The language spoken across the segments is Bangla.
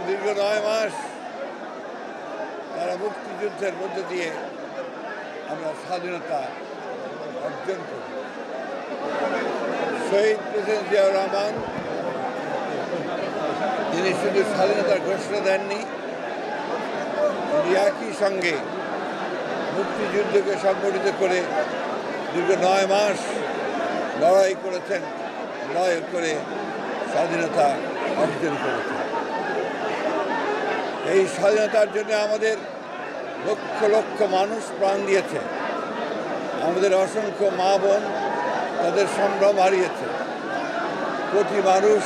দীর্ঘ ৯ মাস তারা মুক্তিযুদ্ধের মধ্য দিয়ে আমরা স্বাধীনতা অর্জন করি। শহীদ প্রেসিডেন্ট জিয়াউর রহমান তিনি শুধু স্বাধীনতার ঘোষণা দেননি, তিনি একই সঙ্গে মুক্তিযুদ্ধকে সংগঠিত করে দীর্ঘ ৯ মাস লড়াই করেছেন, লড়াই করে স্বাধীনতা অর্জন করেছেন। এই স্বাধীনতার জন্য আমাদের লক্ষ লক্ষ মানুষ প্রাণ দিয়েছে, আমাদের অসংখ্য মা বোন তাদের সম্ভ্রম হারিয়েছে, কোটি মানুষ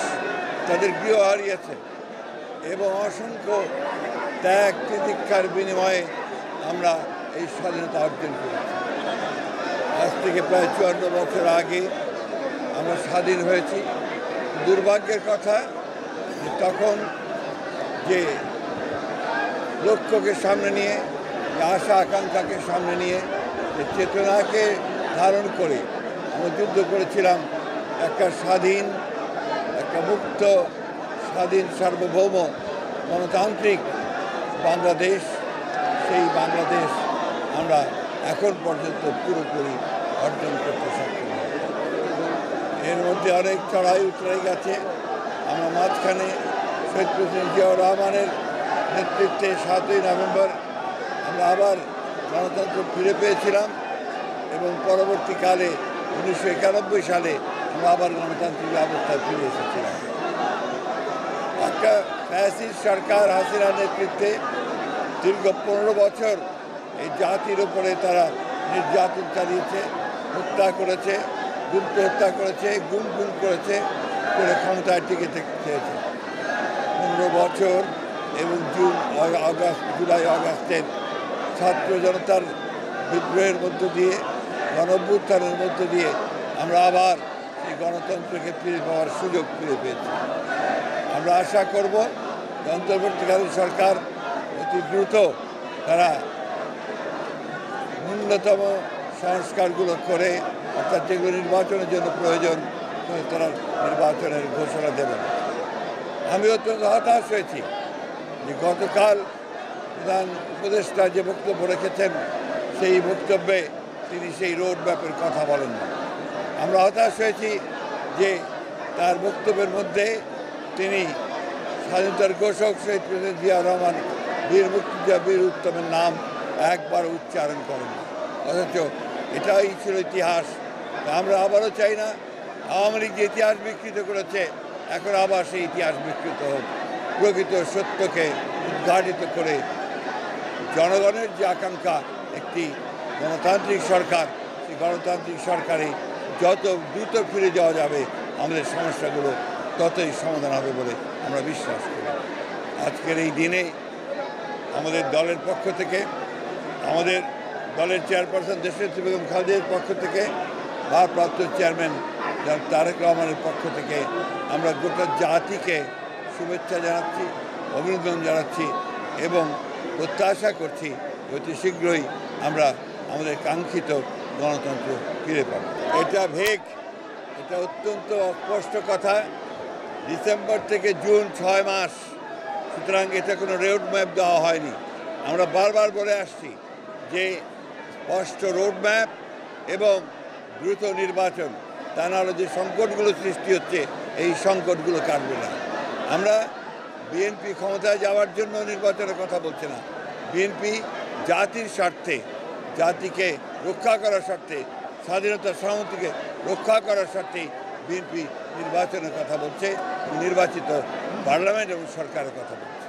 তাদের গৃহ হারিয়েছে এবং অসংখ্য ত্যাগ তিতিক্ষার বিনিময়ে আমরা এই স্বাধীনতা অর্জন করেছি। আজ থেকে প্রায় ৫৪ বছর আগে আমরা স্বাধীন হয়েছি। দুর্ভাগ্যের কথা যে তখন যে লক্ষ্যকে সামনে নিয়ে, আশা আকাঙ্ক্ষাকে সামনে নিয়ে, যে চেতনাকে ধারণ করে আমরা যুদ্ধ করেছিলাম একটা স্বাধীন, একটা মুক্ত, স্বাধীন সার্বভৌম গণতান্ত্রিক বাংলাদেশ। সেই বাংলাদেশ আমরা এখন পর্যন্ত পুরোপুরি অর্জন করতে সক্ষম হই। এর মধ্যে অনেক চড়াই উতরাই গেছে। আমরা মাঝখানে শহীদ প্রেসিডেন্ট জিয়াউর রহমানের নেতৃত্বে ৭ই নভেম্বর আমরা আবার গণতন্ত্র ফিরে পেয়েছিলাম এবং পরবর্তীকালে ১৯৯১ সালে আমরা আবার গণতান্ত্রিক ব্যবস্থায় ফিরে এসেছিলাম। একটা ফ্যাসিস্ট সরকার হাসিনার নেতৃত্বে দীর্ঘ ১৫ বছর এই জাতির উপরে তারা নির্যাতন চালিয়েছে, হত্যা করেছে, হত্যা করেছে, গুম করেছে, করে ক্ষমতায় টিকে থাকতে চেয়েছে। ১৫ বছর এবং জুলাই আগস্টের ছাত্র জনতার বিদ্রোহের মধ্য দিয়ে, গণঅভ্যুত্থানের মধ্য দিয়ে আমরা আবার সেই গণতন্ত্রকে ফিরে পাওয়ার সুযোগ ফিরে পেয়েছি। আমরা আশা করব অন্তর্বর্তীকালীন সরকার অতি দ্রুত তারা ন্যূনতম সংস্কারগুলো করে, অর্থাৎ যেগুলো নির্বাচনের জন্য প্রয়োজন তারা নির্বাচনের ঘোষণা দেবেন। আমি অত্যন্ত হতাশ হয়েছি যে গতকাল প্রধান উপদেষ্টা যে বক্তব্য রেখেছেন সেই বক্তব্যে তিনি সেই রোড ম্যাপের কথা বলেন না। আমরা হতাশ হয়েছি যে তার বক্তব্যের মধ্যে তিনি স্বাধীনতার ঘোষক শহীদ প্রেসিডেন্ট জিয়াউর রহমান বীর মুক্তিযোদ্ধা বীর উত্তমের নাম একবার উচ্চারণ করেন, অথচ এটাই ছিল ইতিহাস। আমরা আবারও চাই না আওয়ামী লীগ যে ইতিহাস বিকৃত করেছে এখন আবার সেই ইতিহাস বিকৃত হোক। প্রকৃত সত্যকে উদ্ঘাটিত করে জনগণের যে আকাঙ্ক্ষা একটি গণতান্ত্রিক সরকার, সেই গণতান্ত্রিক সরকারে যত দ্রুত ফিরে যাওয়া যাবে আমাদের সমস্যাগুলো ততই সমাধান হবে বলে আমরা বিশ্বাস করি। আজকের এই দিনে আমাদের দলের পক্ষ থেকে, আমাদের দলের চেয়ারপারসন দেশনেত্রী বেগম খালেদার পক্ষ থেকে, ভারপ্রাপ্ত চেয়ারম্যান তারেক রহমানের পক্ষ থেকে আমরা গোটা জাতিকে শুভেচ্ছা জানাচ্ছি, অভিনন্দন জানাচ্ছি এবং প্রত্যাশা করছি অতি শীঘ্রই আমরা আমাদের কাঙ্ক্ষিত গণতন্ত্র ফিরে পাব। এটা এটা অত্যন্ত অস্পষ্ট কথা। ডিসেম্বর থেকে জুন ৬ মাস, সুতরাং এটা কোনো রোড ম্যাপ দেওয়া হয়নি। আমরা বারবার বলে আসছি যে স্পষ্ট রোড ম্যাপ এবং দ্রুত নির্বাচন, তা নাহলে যে সংকটগুলো সৃষ্টি হচ্ছে এই সংকটগুলো কাটবে না। আমরা বিএনপি ক্ষমতায় যাওয়ার জন্য নির্বাচনের কথা বলছে না। বিএনপি জাতির স্বার্থে, জাতিকে রক্ষা করার স্বার্থে, স্বাধীনতা সার্বভৌমত্বকে রক্ষা করার স্বার্থে বিএনপি নির্বাচনের কথা বলছে, নির্বাচিত পার্লামেন্ট এবং সরকারের কথা বলছে।